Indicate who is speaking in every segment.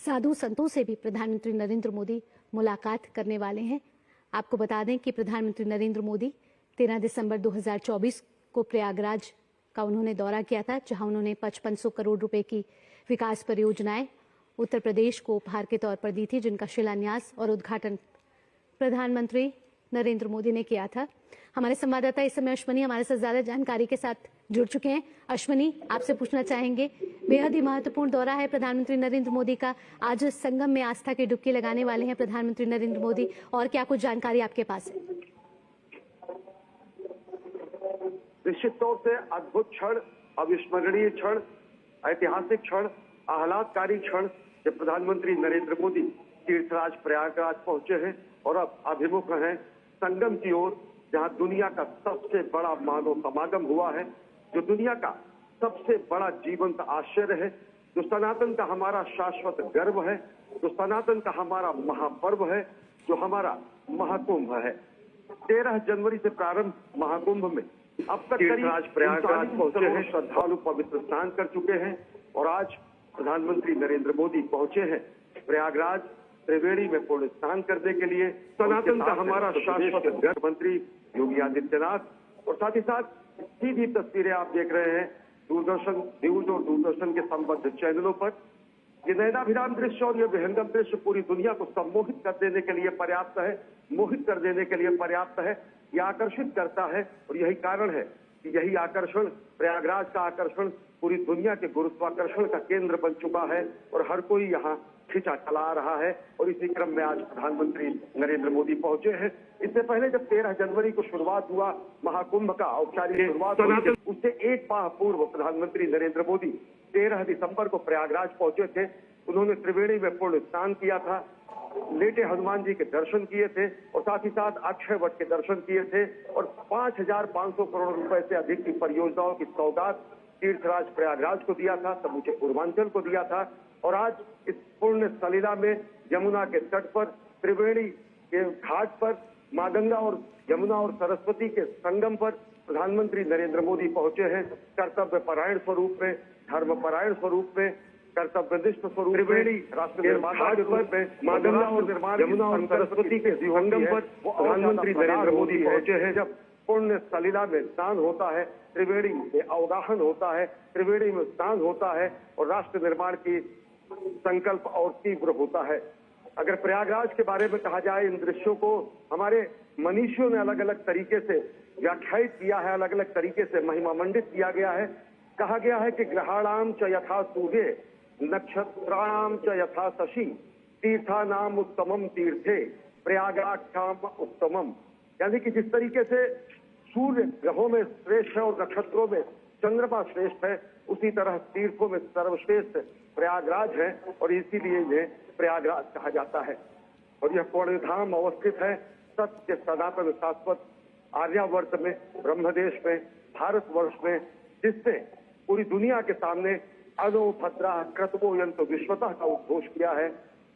Speaker 1: साधु संतों से भी प्रधानमंत्री नरेंद्र मोदी मुलाकात करने वाले हैं। आपको बता दें कि प्रधानमंत्री नरेंद्र मोदी 13 दिसंबर 2024 को प्रयागराज का उन्होंने दौरा किया था, जहां उन्होंने 5500 करोड़ रुपए की विकास परियोजनाएं उत्तर प्रदेश को उपहार के तौर पर दी थी, जिनका शिलान्यास और उद्घाटन प्रधानमंत्री नरेंद्र मोदी ने किया था। हमारे संवाददाता इस समय अश्वनी हमारे साथ ज्यादा जानकारी के साथ जुड़ चुके हैं। अश्वनी, आपसे पूछना चाहेंगे, बेहद ही महत्वपूर्ण दौरा है प्रधानमंत्री नरेंद्र मोदी का। आज संगम में आस्था की डुबकी लगाने वाले हैं प्रधानमंत्री नरेंद्र मोदी, और क्या कुछ जानकारी आपके पास है?
Speaker 2: निश्चित तौर से अद्भुत क्षण, अविस्मरणीय क्षण, ऐतिहासिक क्षण, आह्लादकारी क्षण जब प्रधानमंत्री नरेंद्र मोदी तीर्थराज प्रयागराज पहुंचे हैं और अब अभिमुख हैं संगम की ओर, जहां दुनिया का सबसे बड़ा मानव समागम हुआ है, जो दुनिया का सबसे बड़ा जीवंत आश्चर्य है, जो सनातन का हमारा शाश्वत गर्व है, जो सनातन का हमारा महापर्व है, जो हमारा महाकुंभ है। 13 जनवरी से प्रारंभ महाकुंभ में अब तक तीर्थराज प्रयागराज पहुंचे हैं, श्रद्धालु पवित्र स्नान कर चुके हैं और आज प्रधानमंत्री नरेंद्र मोदी पहुंचे हैं प्रयागराज त्रिवेणी में पूर्ण स्नान करने के लिए। सनातन का हमारा शाश्वत गर्व मंत्री योगी आदित्यनाथ और साथ ही साथ सीधी तस्वीरें आप देख रहे हैं दूरदर्शन न्यूज और दूरदर्शन के संबद्ध चैनलों पर। ये नयनाभिराम दृश्य और ये विहंगम दृश्य पूरी दुनिया को सम्मोहित कर देने के लिए पर्याप्त है, मोहित कर देने के लिए पर्याप्त है, ये आकर्षित करता है। और यही कारण है कि यही आकर्षण, प्रयागराज का आकर्षण पूरी दुनिया के गुरुत्वाकर्षण का केंद्र बन चुका है और हर कोई यहाँ खिंचा चला आ रहा है। और इसी क्रम में आज प्रधानमंत्री नरेंद्र मोदी पहुंचे हैं। इससे पहले जब 13 जनवरी को शुरुआत हुआ महाकुंभ का, औपचारिक शुरुआत हुई, उससे एक माह पूर्व प्रधानमंत्री नरेंद्र मोदी 13 दिसंबर को प्रयागराज पहुंचे थे। उन्होंने त्रिवेणी में पूर्ण स्नान किया था, लेटे हनुमान जी के दर्शन किए थे और साथ ही साथ अक्षय वट के दर्शन किए थे और 5500 करोड़ रुपए से अधिक की परियोजनाओं की सौगात तीर्थराज प्रयागराज को दिया था, समूचे पूर्वांचल को दिया था। और आज इस पुण्य सलीला में यमुना के तट पर, त्रिवेणी के घाट पर, मां गंगा और यमुना और सरस्वती के संगम पर प्रधानमंत्री नरेंद्र मोदी पहुंचे हैं कर्तव्य परायण स्वरूप में, धर्म परायण स्वरूप में, कर्तव्यनिष्ठ स्वरूप त्रिवेणी राष्ट्र निर्माण पर, मां गंगा और यमुना और सरस्वती के संगम पर प्रधानमंत्री नरेंद्र मोदी पहुंचे हैं। जब पुण्य सलीला में स्नान होता है, त्रिवेणी में अवगाहन होता है, त्रिवेणी में स्नान होता है और राष्ट्र निर्माण की संकल्प और तीव्र होता है। अगर प्रयागराज के बारे में कहा जाए, इन दृश्यों को हमारे मनीषियों ने अलग अलग तरीके से व्याख्यायित किया है, अलग अलग तरीके से महिमा मंडित किया गया है। कहा गया है कि ग्रहाणाम च यथा सूर्ये नक्षत्राणाम च यथा शशि तीर्थानाम उत्तमम तीर्थे प्रयागाख्याम उत्तमम। यानी कि जिस तरीके से सूर्य ग्रहों में श्रेष्ठ है और नक्षत्रों में चंद्रमा श्रेष्ठ है, उसी तरह तीर्थों में सर्वश्रेष्ठ प्रयागराज है और इसीलिए इन्हें प्रयागराज कहा जाता है। और यह पुण्यधाम अवस्थित है सत्य सनातन शाश्वत आर्यावर्त में, ब्रह्मदेश में, भारतवर्ष में, जिसने पूरी दुनिया के सामने अनो भद्रा क्रतवोयंत विश्वतः का उद्घोष किया है,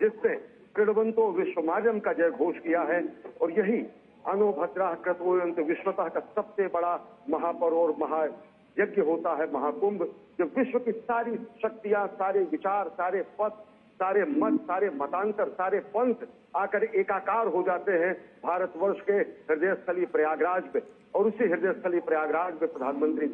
Speaker 2: जिसने कृण्वन्तो विश्वमाजम का जय घोष किया है। और यही अनो भद्रा क्रतवोयंत विश्वतः का सबसे बड़ा महापर्व और महायज्ञ होता है महाकुंभ, जब विश्व की सारी शक्तियां, सारे विचार, सारे पथ, सारे मत, सारे मतांतर, सारे पंथ आकर एकाकार हो जाते हैं भारतवर्ष के हृदय स्थली प्रयागराज में। और उसी हृदय स्थली प्रयागराज में प्रधानमंत्री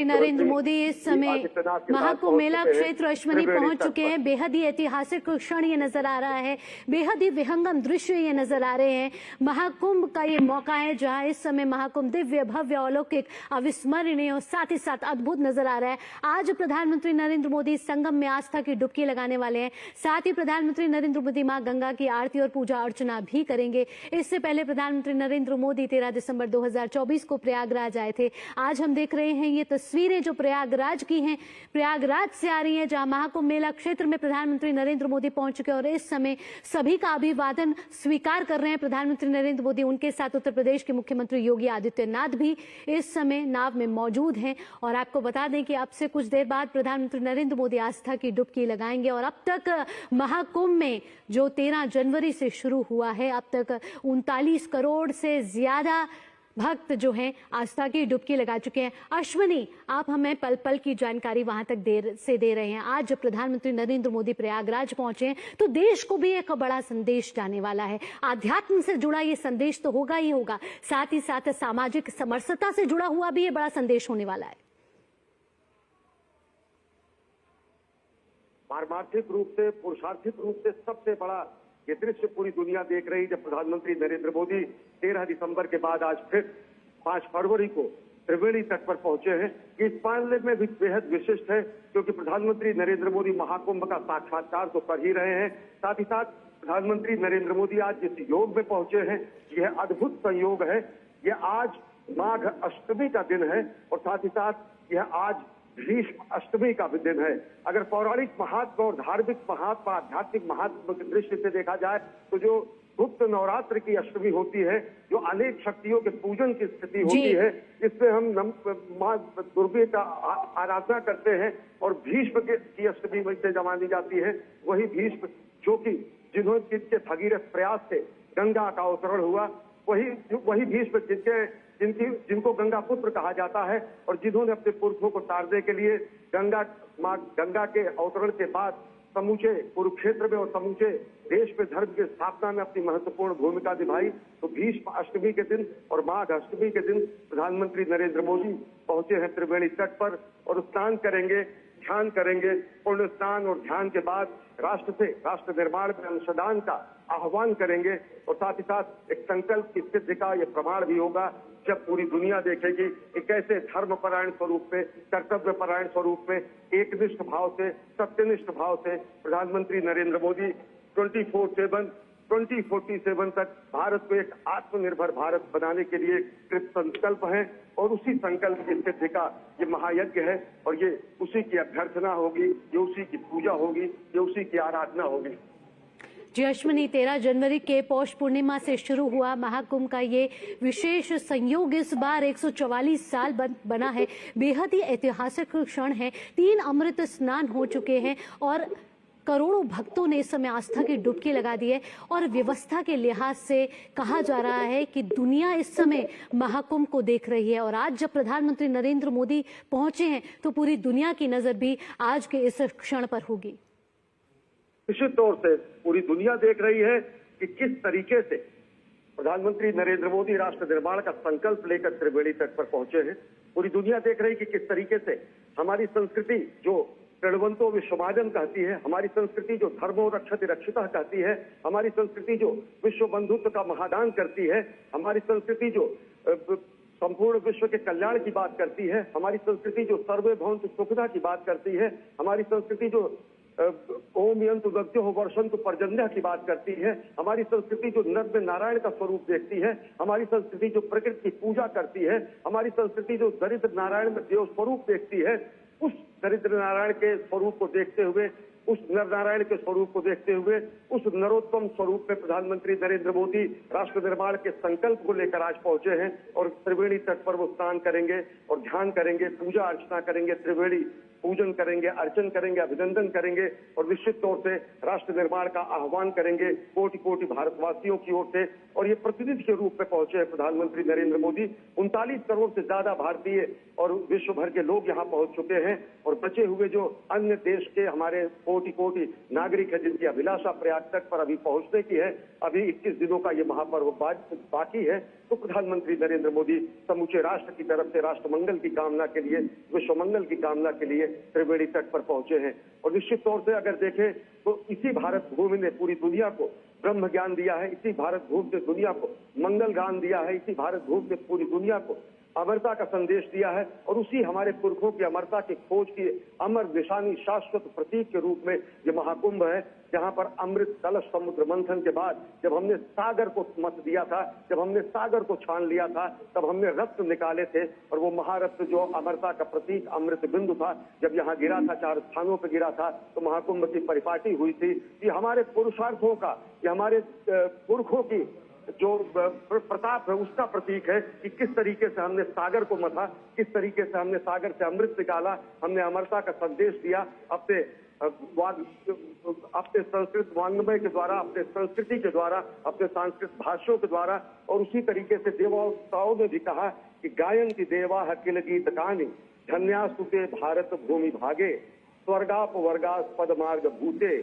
Speaker 2: नरेंद्र
Speaker 1: मोदी इस समय महाकुंभ मेला क्षेत्र अश्वनी पहुंच चुके हैं। बेहद ही ऐतिहासिक क्षण ये नजर आ रहा है, बेहद ही विहंगम दृश्य ये नजर आ रहे हैं। महाकुंभ का ये मौका है जहां इस समय महाकुंभ दिव्य भव्य अलौकिक अविस्मरणीय और साथ ही साथ अद्भुत नजर आ रहा है। आज प्रधानमंत्री नरेंद्र मोदी संगम में आस्था की डुबकी लगाने वाले हैं। साथ ही प्रधानमंत्री नरेंद्र मोदी मां गंगा की आरती और पूजा अर्चना भी करेंगे। इससे पहले प्रधानमंत्री नरेंद्र मोदी 13 दिसंबर 2024 को प्रयागराज आए थे। आज हम देख रहे हैं ये तस्वीरें जो प्रयागराज की हैं, प्रयागराज से आ रही हैं, जहां महाकुंभ मेला क्षेत्र में प्रधानमंत्री नरेंद्र मोदी पहुंच चुके हैं और इस समय सभी का अभिवादन स्वीकार कर रहे हैं प्रधानमंत्री नरेंद्र मोदी। उनके साथ उत्तर प्रदेश के मुख्यमंत्री योगी आदित्यनाथ भी इस समय नाव में मौजूद हैं। और आपको बता दें कि अब से कुछ देर बाद प्रधानमंत्री नरेंद्र मोदी आस्था की डुबकी लगाएंगे। और अब तक महाकुंभ में जो 13 जनवरी से शुरू हुआ है, अब तक 39 करोड़ से ज्यादा भक्त जो हैं आस्था की डुबकी लगा चुके हैं। अश्विनी, आप हमें पल पल की जानकारी वहां तक देर से दे रहे हैं। आज जब प्रधानमंत्री नरेंद्र मोदी प्रयागराज पहुंचे हैं तो देश को भी एक बड़ा संदेश जाने वाला है। आध्यात्म से जुड़ा ये संदेश तो होगा ही होगा, साथ ही साथ सामाजिक समरसता से जुड़ा हुआ भी ये बड़ा संदेश होने वाला है।
Speaker 2: पारमार्थिक रूप से, पुरुषार्थिक रूप से सबसे बड़ा ये दृश्य पूरी दुनिया देख रही, जब प्रधानमंत्री नरेंद्र मोदी 13 दिसंबर के बाद आज फिर 5 फरवरी को त्रिवेणी तट पर पहुंचे हैं। इस मामले में भी बेहद विशिष्ट है क्योंकि प्रधानमंत्री नरेंद्र मोदी महाकुंभ का साक्षात्कार तो कर ही रहे हैं, साथ ही साथ प्रधानमंत्री नरेंद्र मोदी आज जिस योग में पहुंचे हैं यह अद्भुत संयोग है। यह आज माघ अष्टमी का दिन है और साथ ही साथ यह आज भीष्म अष्टमी का भी दिन है। अगर पौराणिक महत्व और धार्मिक महत्व, आध्यात्मिक महत्व के दृष्टि से देखा जाए तो जो गुप्त नवरात्र की अष्टमी होती है, जो अनेक शक्तियों के पूजन की स्थिति होती है, इसमें हम मां दुर्गे का आराधना करते हैं और भीष्म की अष्टमी से मानी जाती है। वही भीष्म जो कि जिनके भगीरथ प्रयास से गंगा का अवतरण हुआ, वही भीष्म जिनको गंगा पुत्र कहा जाता है और जिन्होंने अपने पुरखों को तारने के लिए गंगा के अवतरण के बाद समूचे कुरुक्षेत्र में और समूचे देश में धर्म की स्थापना में अपनी महत्वपूर्ण भूमिका निभाई। तो भीष्म अष्टमी के दिन और माघ अष्टमी के दिन प्रधानमंत्री नरेंद्र मोदी पहुंचे हैं त्रिवेणी तट पर और स्नान करेंगे, ध्यान करेंगे। पुण्य स्नान और ध्यान के बाद राष्ट्र निर्माण में अंशदान का आह्वान करेंगे और साथ ही साथ एक संकल्प की सिद्धि का यह प्रमाण भी होगा जब पूरी दुनिया देखेगी कि कैसे धर्मपरायण स्वरूप में, कर्तव्यपरायण स्वरूप में, एकनिष्ठ भाव से, सत्यनिष्ठ भाव से प्रधानमंत्री नरेंद्र मोदी 2047 तक भारत को एक आत्मनिर्भर भारत बनाने के लिए कृत संकल्प है और उसी संकल्प की सिद्धि का ये महायज्ञ है और ये उसी की अभ्यर्थना होगी, ये उसी की पूजा होगी, ये उसी की आराधना होगी।
Speaker 1: जी अश्विनी, 13 जनवरी के पौष पूर्णिमा से शुरू हुआ महाकुंभ का ये विशेष संयोग इस बार 144 साल बना है। बेहद ही ऐतिहासिक क्षण है। 3 अमृत स्नान हो चुके हैं और करोड़ों भक्तों ने इस समय आस्था की डुबकी लगा दी है और व्यवस्था के लिहाज से कहा जा रहा है कि दुनिया इस समय महाकुंभ को देख रही है और आज जब प्रधानमंत्री नरेंद्र मोदी पहुंचे हैं तो पूरी दुनिया की नजर भी आज के इस क्षण पर होगी।
Speaker 2: निश्चित तौर से पूरी दुनिया देख रही है कि किस तरीके से प्रधानमंत्री नरेंद्र मोदी राष्ट्र निर्माण का संकल्प लेकर त्रिवेणी तट पर पहुंचे हैं। पूरी दुनिया देख रही है कि किस तरीके से हमारी संस्कृति जो प्रणवंतो विश्वमाजन कहती है, हमारी संस्कृति जो धर्मो रक्षति रक्षिता कहती है, हमारी संस्कृति जो विश्व बंधुत्व का महादान करती है, हमारी संस्कृति जो संपूर्ण विश्व के कल्याण की बात करती है, हमारी संस्कृति जो सर्वे भवन्तु सुखदा की बात करती है, हमारी संस्कृति जो ओम यंतु दत्यो वर्षंतु पर्जन्य की बात करती है, हमारी संस्कृति जो नर में नारायण का स्वरूप देखती है, हमारी संस्कृति जो प्रकृति की पूजा करती है, हमारी संस्कृति जो दरिद्र नारायण में देव स्वरूप देखती है, उस दरिद्र नारायण के स्वरूप को देखते हुए, उस नर नारायण के स्वरूप को देखते हुए, उस नरोत्तम स्वरूप में प्रधानमंत्री नरेंद्र मोदी राष्ट्र निर्माण के संकल्प को लेकर आज पहुंचे हैं और त्रिवेणी तट पर वो स्नान करेंगे और ध्यान करेंगे, पूजा अर्चना करेंगे, त्रिवेणी पूजन करेंगे, अर्चन करेंगे, अभिनंदन करेंगे और निश्चित तौर से राष्ट्र निर्माण का आह्वान करेंगे कोटि कोटि भारतवासियों की ओर से। और ये प्रतिनिधि के रूप में पहुंचे हैं प्रधानमंत्री नरेंद्र मोदी। 39 करोड़ से ज्यादा भारतीय और विश्व भर के लोग यहाँ पहुंच चुके हैं और बचे हुए जो अन्य देश के हमारे कोटि कोटि नागरिक है जिनकी अभिलाषा प्रयाग तक पर अभी पहुंचने की है, अभी 21 दिनों का ये महापर्व बाकी है। तो प्रधानमंत्री नरेंद्र मोदी समूचे राष्ट्र की तरफ से राष्ट्र मंगल की कामना के लिए, विश्व मंगल की कामना के लिए त्रिवेणी तट पर पहुंचे हैं। और निश्चित तौर से अगर देखें तो इसी भारत भूमि ने पूरी दुनिया को ब्रह्म ज्ञान दिया है, इसी भारत भूमि ने दुनिया को मंगल ज्ञान दिया है, इसी भारत भूमि ने पूरी दुनिया को अमरता का संदेश दिया है और उसी हमारे पुरखों की अमरता की खोज की अमर निशानी, शाश्वत प्रतीक के रूप में ये महाकुंभ है, जहां पर अमृत कलश समुद्र मंथन के बाद जब हमने सागर को मत दिया था, जब हमने सागर को छान लिया था, तब हमने रत्न निकाले थे और वो महारत्न जो अमरता का प्रतीक अमृत बिंदु था, जब यहाँ गिरा था, 4 स्थानों पर गिरा था, तो महाकुंभ की परिपाटी हुई थी। ये हमारे पुरुषार्थों का, ये हमारे पुरखों की जो प्रताप है उसका प्रतीक है कि किस तरीके से हमने सागर को मथा, किस तरीके से हमने सागर से अमृत निकाला, हमने अमरता का संदेश दिया, अपने अपने संस्कृत वाङ्मय के द्वारा, अपने संस्कृति के द्वारा, अपने सांस्कृतिक भाषाओं के द्वारा, और उसी तरीके से देवताओं ने भी कहा कि गायन्ति देवा अखिल गीत गानि धन्यास्तुते भारत भूमि भागे स्वर्गाप वर्गास्पद मार्ग भूते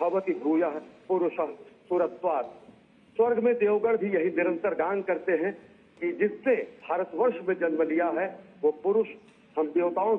Speaker 2: भवति भूयः पुरुषः सुरत्वात्। स्वर्ग में देवगण भी यही निरंतर गान करते हैं कि जिससे भारतवर्ष में जन्म लिया है वो पुरुष हम देवताओं